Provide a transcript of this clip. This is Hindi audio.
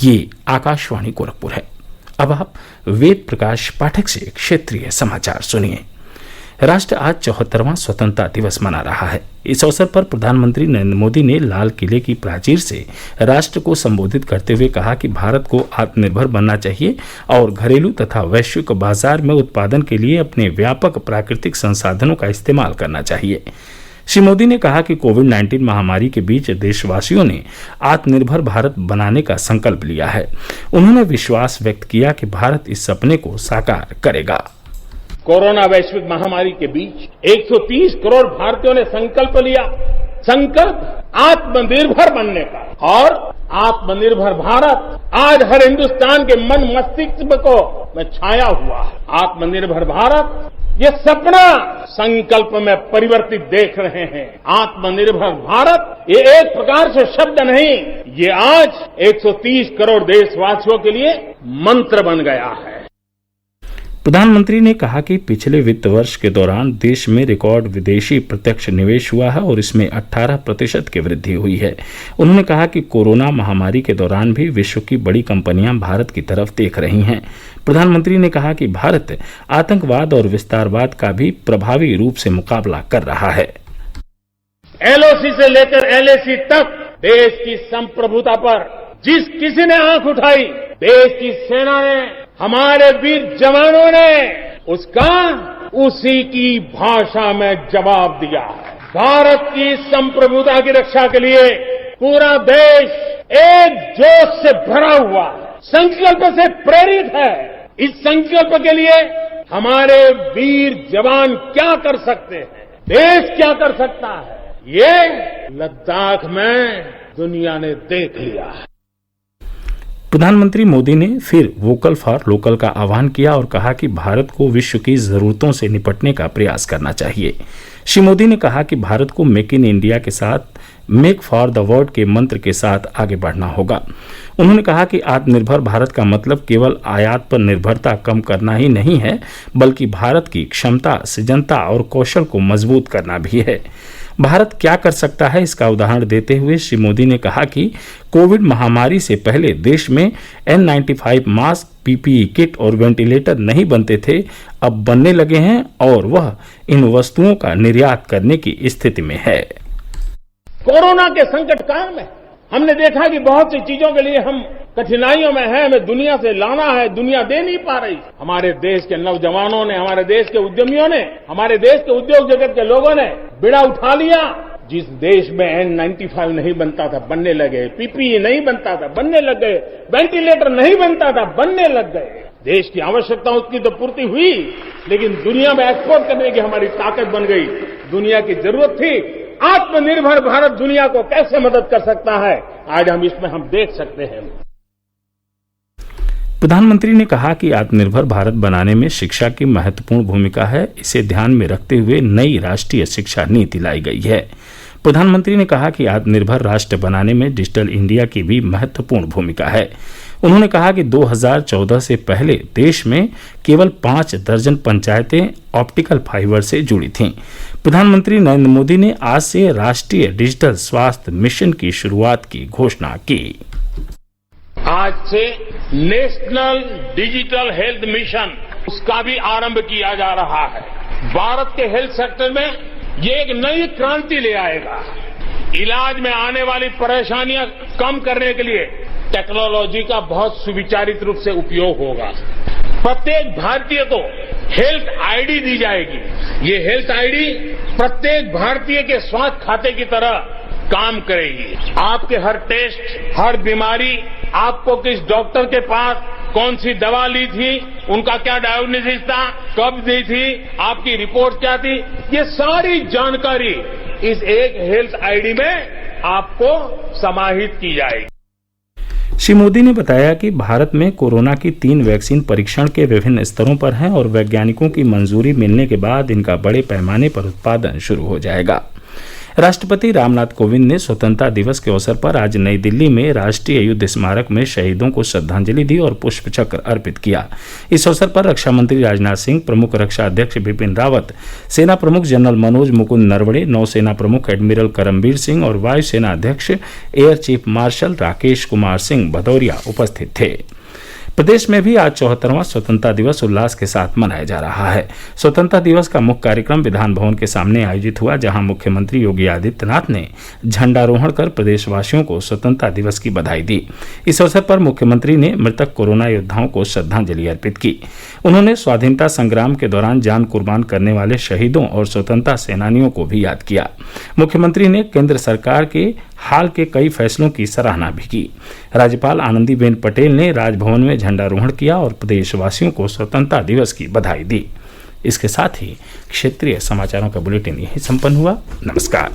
ये आकाशवाणी गोरखपुर है। अब आप वेद प्रकाश पाठक से क्षेत्रीय समाचार सुनिए। राष्ट्र आज 74वां स्वतंत्रता दिवस मना रहा है। इस अवसर पर प्रधानमंत्री नरेंद्र मोदी ने लाल किले की प्राचीर से राष्ट्र को संबोधित करते हुए कहा कि भारत को आत्मनिर्भर बनना चाहिए और घरेलू तथा वैश्विक बाजार में उत्पादन के लिए अपने व्यापक प्राकृतिक संसाधनों का इस्तेमाल करना चाहिए। श्री मोदी ने कहा कि कोविड-19 महामारी के बीच देशवासियों ने आत्मनिर्भर भारत बनाने का संकल्प लिया है। उन्होंने विश्वास व्यक्त किया कि भारत इस सपने को साकार करेगा। कोरोना वैश्विक महामारी के बीच 130 करोड़ भारतीयों ने संकल्प लिया, संकल्प आत्मनिर्भर बनने का। और आत्मनिर्भर भारत आज हर हिंदुस्तान के मन मस्तिष्क को में छाया हुआ है। आत्मनिर्भर भारत ये सपना संकल्प में परिवर्तित देख रहे हैं। आत्मनिर्भर भारत ये एक प्रकार से शब्द नहीं, ये आज 130 करोड़ देशवासियों के लिए मंत्र बन गया है। प्रधानमंत्री ने कहा कि पिछले वित्त वर्ष के दौरान देश में रिकॉर्ड विदेशी प्रत्यक्ष निवेश हुआ है और इसमें 18% की वृद्धि हुई है। उन्होंने कहा कि कोरोना महामारी के दौरान भी विश्व की बड़ी कंपनियां भारत की तरफ देख रही हैं। प्रधानमंत्री ने कहा कि भारत आतंकवाद और विस्तारवाद का भी प्रभावी रूप से मुकाबला कर रहा है। एलओसी से लेकर एलएसी तक देश की संप्रभुता पर जिस किसी ने आंख उठाई, देश की सेना ने, हमारे वीर जवानों ने उसका उसी की भाषा में जवाब दिया है। भारत की संप्रभुता की रक्षा के लिए पूरा देश एक जोश से भरा हुआ है, संकल्प से प्रेरित है। इस संकल्प के लिए हमारे वीर जवान क्या कर सकते हैं, देश क्या कर सकता है, ये लद्दाख में दुनिया ने देख लिया है। प्रधानमंत्री मोदी ने फिर वोकल फॉर लोकल का आह्वान किया और कहा कि भारत को विश्व की जरूरतों से निपटने का प्रयास करना चाहिए। श्री मोदी ने कहा कि भारत को मेक इन इंडिया के साथ मेक फॉर द वर्ल्ड के मंत्र के साथ आगे बढ़ना होगा। उन्होंने कहा कि आत्मनिर्भर भारत का मतलब केवल आयात पर निर्भरता कम करना ही नहीं है, बल्कि भारत की क्षमता, सृजनता और कौशल को मजबूत करना भी है। भारत क्या कर सकता है, इसका उदाहरण देते हुए श्री मोदी ने कहा कि कोविड महामारी से पहले देश में N95 मास्क, पीपीई किट और वेंटिलेटर नहीं बनते थे, अब बनने लगे हैं और वह इन वस्तुओं का निर्यात करने की स्थिति में है। कोरोना के संकट काल में हमने देखा कि बहुत सी चीजों के लिए हम कठिनाइयों में हैं, हमें दुनिया से लाना है, दुनिया दे नहीं पा रही। हमारे देश के नौजवानों ने, हमारे देश के उद्यमियों ने, हमारे देश के उद्योग जगत के लोगों ने बीड़ा उठा लिया। जिस देश में N95 नहीं बनता था, बनने लगे। पीपीई नहीं बनता था, बनने लग गए। वेंटिलेटर नहीं बनता था, बनने लग गए। देश की आवश्यकताओं की तो पूर्ति हुई, लेकिन दुनिया में एक्सपोर्ट करने की हमारी ताकत बन गई। दुनिया की जरूरत थी। आत्मनिर्भर भारत दुनिया को कैसे मदद कर सकता है, आज हम इसमें हम देख सकते हैं। प्रधानमंत्री ने कहा कि आत्मनिर्भर भारत बनाने में शिक्षा की महत्वपूर्ण भूमिका है। इसे ध्यान में रखते हुए नई राष्ट्रीय शिक्षा नीति लाई गई है। प्रधानमंत्री ने कहा कि आत्मनिर्भर राष्ट्र बनाने में डिजिटल इंडिया की भी महत्वपूर्ण भूमिका है। उन्होंने कहा कि 2014 से पहले देश में केवल 5 दर्जन पंचायतें ऑप्टिकल फाइबर से जुड़ी थीं। प्रधानमंत्री नरेंद्र मोदी ने आज से राष्ट्रीय डिजिटल स्वास्थ्य मिशन की शुरुआत की घोषणा की। आज से नेशनल डिजिटल हेल्थ मिशन, उसका भी आरंभ किया जा रहा है। भारत के हेल्थ सेक्टर में ये एक नई क्रांति ले आएगा। इलाज में आने वाली परेशानियां कम करने के लिए टेक्नोलॉजी का बहुत सुविचारित रूप से उपयोग होगा। प्रत्येक भारतीय को हेल्थ आईडी दी जाएगी। ये हेल्थ आईडी प्रत्येक भारतीय के स्वास्थ्य खाते की तरह काम करेगी। आपके हर टेस्ट, हर बीमारी, आपको किस डॉक्टर के पास कौन सी दवा ली थी, उनका क्या डायग्नोसिस था, कब दी थी, आपकी रिपोर्ट क्या थी, ये सारी जानकारी इस एक हेल्थ आईडी में आपको समाहित की जाएगी। श्री मोदी ने बताया कि भारत में कोरोना की 3 वैक्सीन परीक्षण के विभिन्न स्तरों पर हैं और वैज्ञानिकों की मंजूरी मिलने के बाद इनका बड़े पैमाने पर उत्पादन शुरू हो जाएगा। राष्ट्रपति रामनाथ कोविंद ने स्वतंत्रता दिवस के अवसर पर आज नई दिल्ली में राष्ट्रीय युद्ध स्मारक में शहीदों को श्रद्धांजलि दी और पुष्प चक्र अर्पित किया। इस अवसर पर रक्षा मंत्री राजनाथ सिंह, प्रमुख रक्षा अध्यक्ष बिपिन रावत, सेना प्रमुख जनरल मनोज मुकुंद नरवणे, नौसेना प्रमुख एडमिरल करमबीर सिंह और वायुसेना अध्यक्ष air chief marshal Rakesh Kumar Singh Bhadauria उपस्थित थे। प्रदेश में भी आज 74वां स्वतंत्रता दिवस उल्लास के साथ मनाया जा रहा है। स्वतंत्रता दिवस का मुख्य कार्यक्रम विधान भवन के सामने आयोजित हुआ, जहां मुख्यमंत्री योगी आदित्यनाथ ने झंडारोहण कर प्रदेशवासियों को स्वतंत्रता दिवस की बधाई दी। इस अवसर पर मुख्यमंत्री ने मृतक कोरोना योद्धाओं को श्रद्धांजलि अर्पित की। उन्होंने स्वाधीनता संग्राम के दौरान जान कुर्बान करने वाले शहीदों और स्वतंत्रता सेनानियों को भी याद किया। मुख्यमंत्री ने केंद्र सरकार के हाल के कई फैसलों की सराहना भी की। राज्यपाल आनंदीबेन पटेल ने राजभवन में झंडारोहण किया और प्रदेशवासियों को स्वतंत्रता दिवस की बधाई दी। इसके साथ ही क्षेत्रीय समाचारों का बुलेटिन यही संपन्न हुआ। नमस्कार।